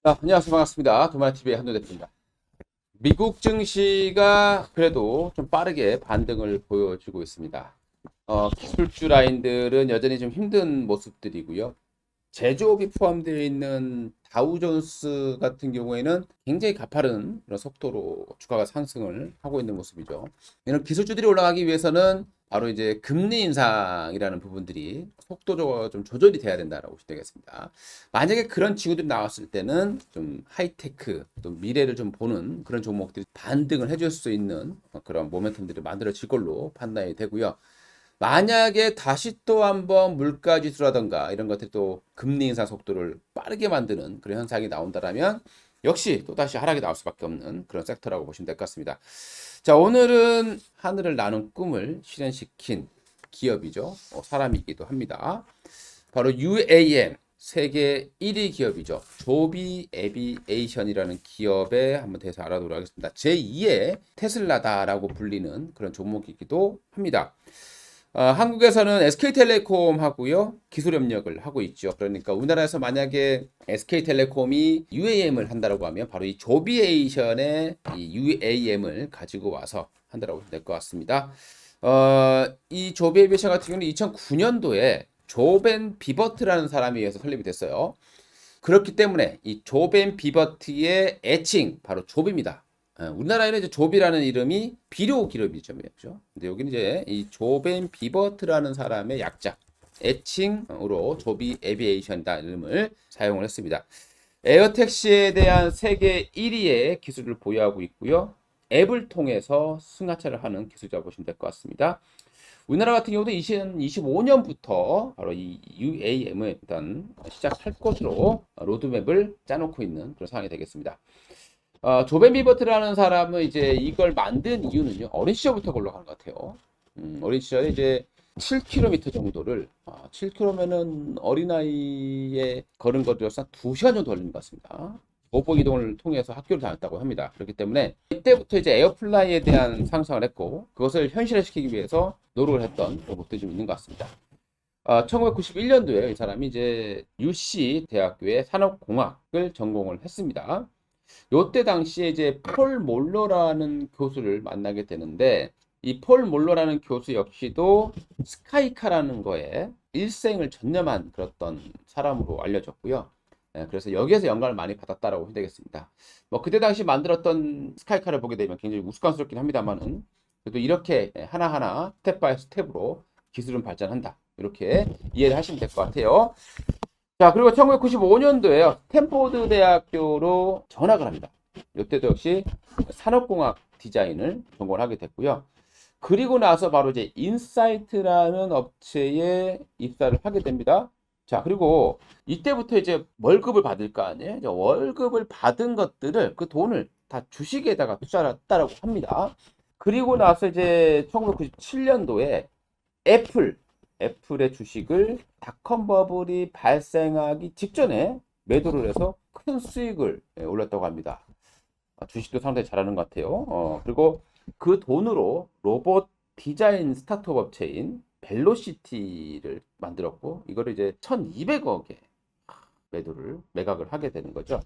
안녕하세요. 반갑습니다. 도마TV의 한노 대표입니다. 미국 증시가 그래도 좀 빠르게 반등을 보여주고 있습니다. 기술주 라인들은 여전히 좀 힘든 모습들이고요. 제조업이 포함되어 있는 다우존스 같은 경우에는 굉장히 가파른 그런 속도로 주가가 상승을 하고 있는 모습이죠. 이런 기술주들이 올라가기 위해서는 바로 이제 금리 인상이라는 부분들이 속도적으로 좀 조절이 돼야 된다라고 보시면 되겠습니다. 만약에 그런 징후들이 나왔을 때는 좀 하이테크, 또 미래를 좀 보는 그런 종목들이 반등을 해줄 수 있는 그런 모멘텀들이 만들어질 걸로 판단이 되고요. 만약에 다시 또 한번 물가 지수라던가 이런 것들이 또 금리 인상 속도를 빠르게 만드는 그런 현상이 나온다라면 역시 또 다시 하락이 나올 수밖에 없는 그런 섹터라고 보시면 될 것 같습니다. 자, 오늘은 하늘을 나는 꿈을 실현시킨 기업이죠. 사람이기도 합니다. 바로 UAM 세계 1위 기업이죠. 조비 에비에이션이라는 기업에 한번 대해서 알아보도록 하겠습니다. 제2의 테슬라다라고 불리는 그런 종목이기도 합니다. 한국에서는 SK텔레콤 하고요. 기술 협력을 하고 있죠. 그러니까 우리나라에서 만약에 SK텔레콤이 UAM을 한다라고 하면 바로 이 조비에이션의 이 UAM을 가지고 와서 한다라고 보면 될 것 같습니다. 이 조비에이션 같은 경우는 2009년도에 조벤 비버트라는 사람에 의해서 설립이 됐어요. 그렇기 때문에 이 조벤 비버트의 애칭 바로 조비입니다. 우리나라에는 이제 조비라는 이름이 비료 기업이죠. 근데 여기는 이제 이 조벤 비버트라는 사람의 약자, 애칭으로 조비 에비에이션이다 이름을 사용을 했습니다. 에어택시에 대한 세계 1위의 기술을 보유하고 있고요. 앱을 통해서 승하차를 하는 기술이라고 보시면 될 것 같습니다. 우리나라 같은 경우도 2025년부터 바로 이 UAM을 일단 시작할 것으로 로드맵을 짜놓고 있는 그런 상황이 되겠습니다. 조벤 비버트라는 사람은 이제 이걸 만든 이유는요, 어린 시절부터 걸로 가는 것 같아요. 어린 시절에 이제 7km 정도를, 7km면은 어린아이의 걸음거리로서 2시간 정도 걸리는 것 같습니다. 보복 이동을 통해서 학교를 다녔다고 합니다. 그렇기 때문에 이때부터 이제 에어플라이에 대한 상상을 했고, 그것을 현실화시키기 위해서 노력을 했던 로봇들이 좀 있는 것 같습니다. 1991년도에 이 사람이 이제 UC 대학교의 산업공학을 전공을 했습니다. 요때 당시에 이제 폴 몰러라는 교수를 만나게 되는데 이 폴 몰러라는 교수 역시도 스카이카라는 거에 일생을 전념한 그랬던 사람으로 알려졌고요. 그래서 여기에서 영감을 많이 받았다라고 해야 되겠습니다. 뭐 그때 당시 만들었던 스카이카를 보게 되면 굉장히 우스꽝스럽긴 합니다만은 그래도 이렇게 하나하나 스텝 바이 스텝으로 기술은 발전한다. 이렇게 이해를 하시면 될 것 같아요. 자, 그리고 1995년도에요. 스탠포드 대학교로 전학을 합니다. 이때도 역시 산업공학 디자인을 전공을 하게 됐고요. 그리고 나서 바로 이제 인사이트라는 업체에 입사를 하게 됩니다. 자, 그리고 이때부터 이제 월급을 받을 거 아니에요? 월급을 받은 것들을 그 돈을 다 주식에다가 투자를 했다라고 합니다. 그리고 나서 이제 1997년도에 애플의 주식을 닷컴 버블이 발생하기 직전에 매도를 해서 큰 수익을 올렸다고 합니다. 주식도 상당히 잘하는 것 같아요. 그리고 그 돈으로 로봇 디자인 스타트업 업체인 벨로시티를 만들었고 이거를 이제 1200억에 매각을 하게 되는 거죠.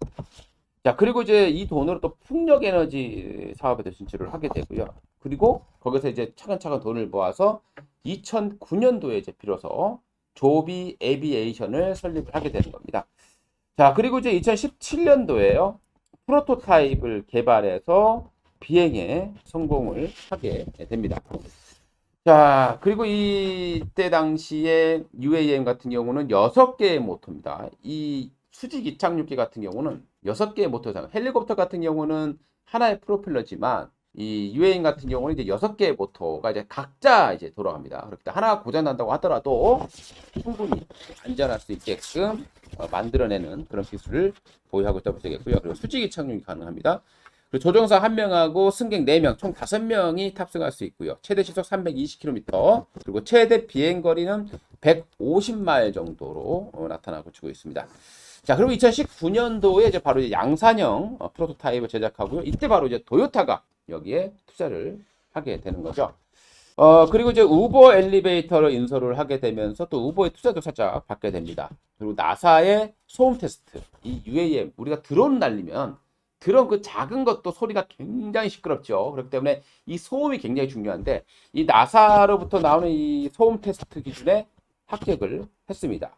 자, 그리고 이제 이 돈으로 또 풍력 에너지 사업에도 진출을 하게 되고요. 그리고 거기서 이제 차근차근 돈을 모아서 2009년도에 이제 비로소 조비 에비에이션을 설립을 하게 되는 겁니다. 자, 그리고 이제 2017년도에요. 프로토타입을 개발해서 비행에 성공을 하게 됩니다. 자, 그리고 이때 당시에 UAM 같은 경우는 6개의 모터입니다. 이 수직 이착륙기 같은 경우는 6개의 모터잖아요. 헬리콥터 같은 경우는 하나의 프로펠러지만 이 UAM 같은 경우는 이제 6개의 모터가 이제 각자 이제 돌아갑니다. 그렇기 때문에 하나 고장 난다고 하더라도 충분히 안전할 수 있게끔 만들어내는 그런 기술을 보유하고 있다고 되겠고요. 그리고 수직 이착륙이 가능합니다. 그리고 조종사 1명하고 승객 4명, 총 5명이 탑승할 수 있고요. 최대 시속 320km, 그리고 최대 비행거리는 150마일 정도로 나타나고 있습니다. 자, 그리고 2019년도에 이제 바로 양산형 프로토타입을 제작하고요. 이때 바로 이제 도요타가 여기에 투자를 하게 되는 거죠. 그리고 이제 우버 엘리베이터를 인수를 하게 되면서 또 우버의 투자도 살짝 받게 됩니다. 그리고 나사의 소음 테스트, 이 UAM, 우리가 드론 날리면 드론 그 작은 것도 소리가 굉장히 시끄럽죠. 그렇기 때문에 이 소음이 굉장히 중요한데 이 나사로부터 나오는 이 소음 테스트 기준에 합격을 했습니다.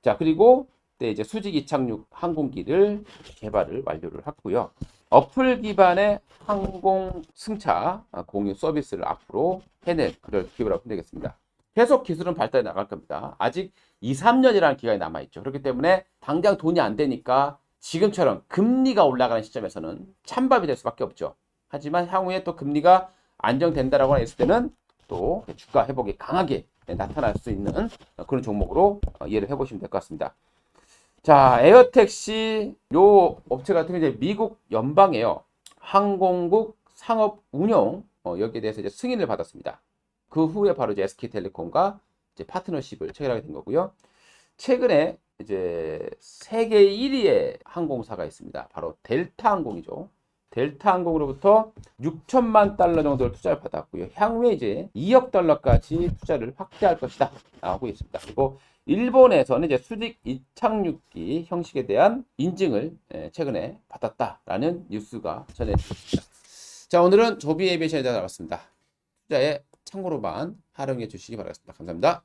자, 그리고 네, 이제 수직 이착륙 항공기를 개발을 완료를 했고요. 어플 기반의 항공 승차 공유 서비스를 앞으로 해낼 그럴 기회라고 되겠습니다. 계속 기술은 발달해 나갈 겁니다. 아직 2, 3년이라는 기간이 남아있죠. 그렇기 때문에 당장 돈이 안 되니까 지금처럼 금리가 올라가는 시점에서는 찬밥이 될 수밖에 없죠. 하지만 향후에 또 금리가 안정된다라고 했을 때는 또 주가 회복이 강하게 나타날 수 있는 그런 종목으로 이해를 해보시면 될 것 같습니다. 자, 에어택시 요 업체 같은 경우 이제 미국 연방에요. 항공국 상업 운용 여기에 대해서 이제 승인을 받았습니다. 그 후에 바로 이제 SK텔레콤과 이제 파트너십을 체결하게 된 거고요. 최근에 이제 세계 1위의 항공사가 있습니다. 바로 델타 항공이죠. 델타 항공으로부터 6천만 달러 정도를 투자를 받았고요. 향후에 이제 2억 달러까지 투자를 확대할 것이다 라고 있습니다. 그리고 일본에서는 이제 수직 이착륙기 형식에 대한 인증을 최근에 받았다라는 뉴스가 전해졌습니다. 자, 오늘은 조비 에비에이션에 대해서 알아봤습니다. 투자에 참고로만 활용해 주시기 바라겠습니다. 감사합니다.